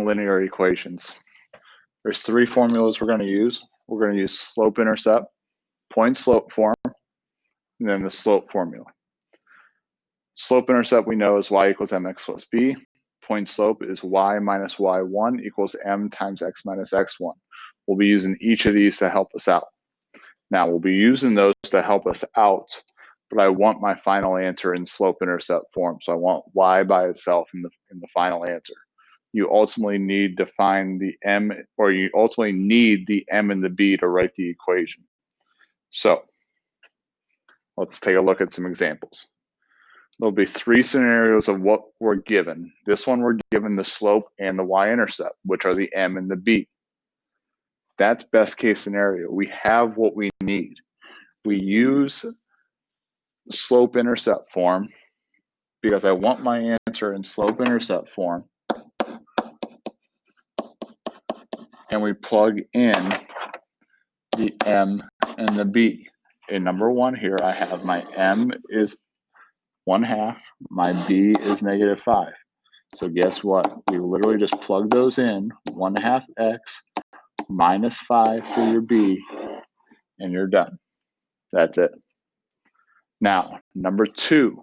linear equations. There's three formulas we're going to use. We're going to use slope-intercept, point-slope form, and then the slope formula. Slope-intercept we know is y equals mx plus b. Point-slope is y minus y1 equals m times x minus x1. We'll be using each of these to help us out. Now, we'll be using those to help us out, but I want my final answer in slope-intercept form. So I want y by itself in the final answer. You ultimately need to find the m, or you ultimately need the m and the b to write the equation. So let's take a look at some examples. There'll be three scenarios of what we're given. This one, we're given the slope and the y-intercept, which are the m and the b. That's best case scenario. We have what we need. We use slope-intercept form because I want my answer in slope-intercept form. And we plug in the m and the b. In number one here, I have my m is 1/2, my b is -5. So guess what? We literally just plug those in, 1/2 x minus 5 for your b, and you're done. That's it. Now, number two,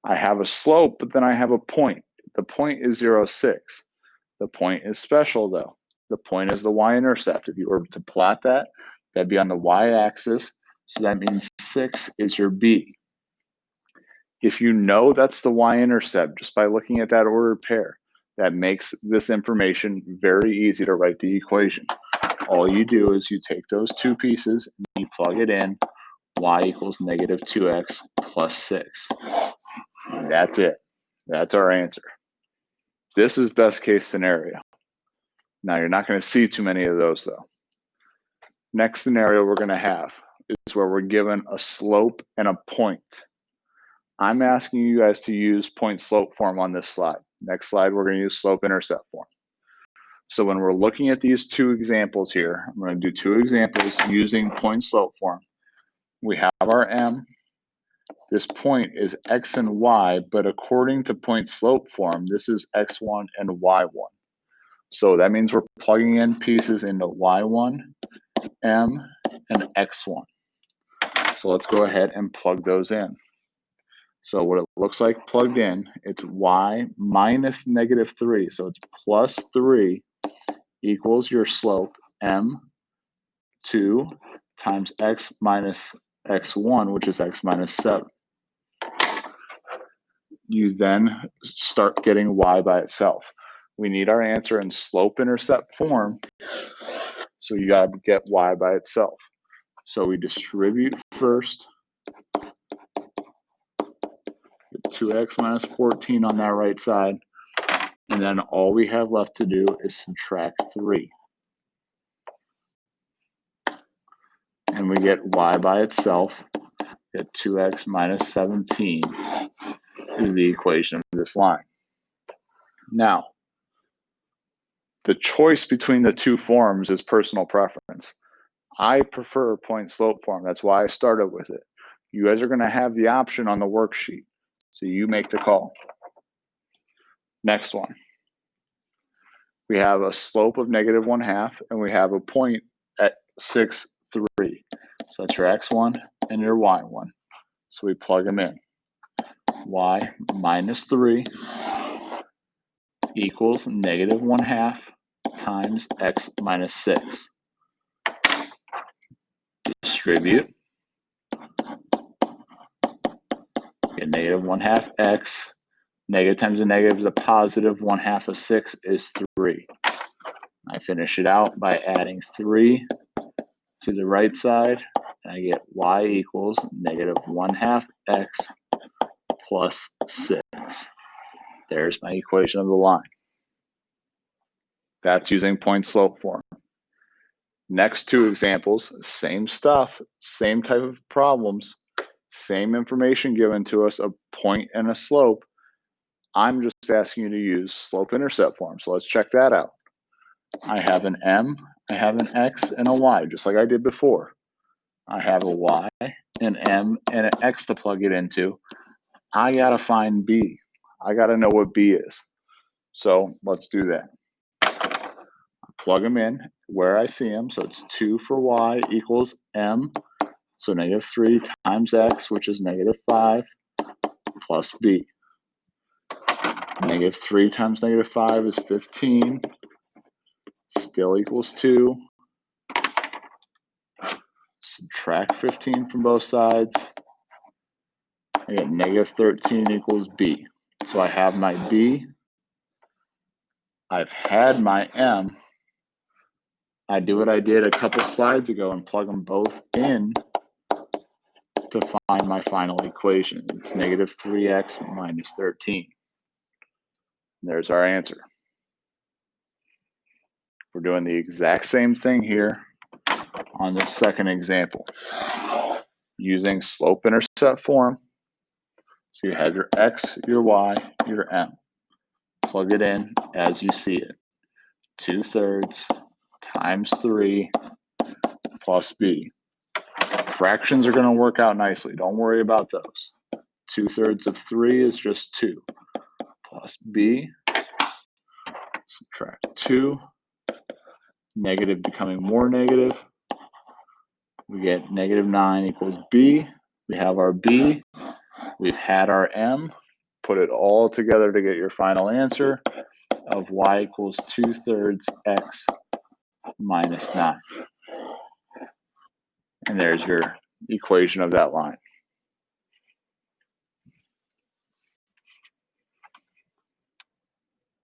I have a slope, but then I have a point. The point is 0, 6. The point is special though. The point is the y-intercept. If you were to plot that, that'd be on the y-axis. So that means 6 is your b. If you know that's the y-intercept just by looking at that ordered pair, that makes this information very easy to write the equation. All you do is you take those two pieces and you plug it in, y equals -2x plus 6. And that's it. That's our answer. This is best case scenario. Now, you're not going to see too many of those though. Next scenario we're going to have is where we're given a slope and a point. I'm asking you guys to use point-slope form on this slide. Next slide, we're going to use slope-intercept form. So when we're looking at these two examples here, I'm going to do two examples using point-slope form. We have our m. This point is x and y, but according to point-slope form, this is x1 and y1. So that means we're plugging in pieces into y1, m, and x1. So let's go ahead and plug those in. So what it looks like plugged in, it's y minus -3. So it's plus 3 equals your slope m2 times x minus x1, which is x minus 7. You then start getting y by itself. We need our answer in slope-intercept form, so you got to get y by itself. So we distribute first. 2x minus 14 on that right side, and then all we have left to do is subtract 3. And we get y by itself. Get 2x minus 17 is the equation of this line. Now, the choice between the two forms is personal preference. I prefer point-slope form. That's why I started with it. You guys are going to have the option on the worksheet, so you make the call. Next one. We have a slope of -1/2, and we have a point at 6, 3. So that's your x1 and your y1. So we plug them in. Y minus 3 equals -1/2 times x minus 6. Distribute. Get -1/2 x. Negative times a negative is a positive. 1/2 of 6 is 3. I finish it out by adding 3 to the right side, and I get y equals -1/2 x plus 6. There's my equation of the line. That's using point-slope form. Next two examples, same stuff, same type of problems, same information given to us, a point and a slope. I'm just asking you to use slope-intercept form. So let's check that out. I have an m, I have an x, and a y, just like I did before. I have a y, an m, and an x to plug it into. I gotta find b. I gotta know what b is. So let's do that. plug them in where I see them. So it's 2 for y equals m. So -3 times x, which is -5, plus b. -3 times -5 is 15. Still equals 2. Subtract 15 from both sides. I get -13 equals b. So I have my b. I've had my m. I do what I did a couple slides ago and plug them both in to find my final equation. It's -3x minus 13. There's our answer. We're doing the exact same thing here on this second example. Using slope-intercept form. So you have your x, your y, your m. Plug it in as you see it. 2/3 times 3 plus b. Fractions are going to work out nicely. Don't worry about those. 2/3 of 3 is just 2. Plus b. Subtract 2. Negative becoming more negative. We get -9 equals b. We have our b. We've had our m. Put it all together to get your final answer of y equals 2/3 x minus 9. And there's your equation of that line.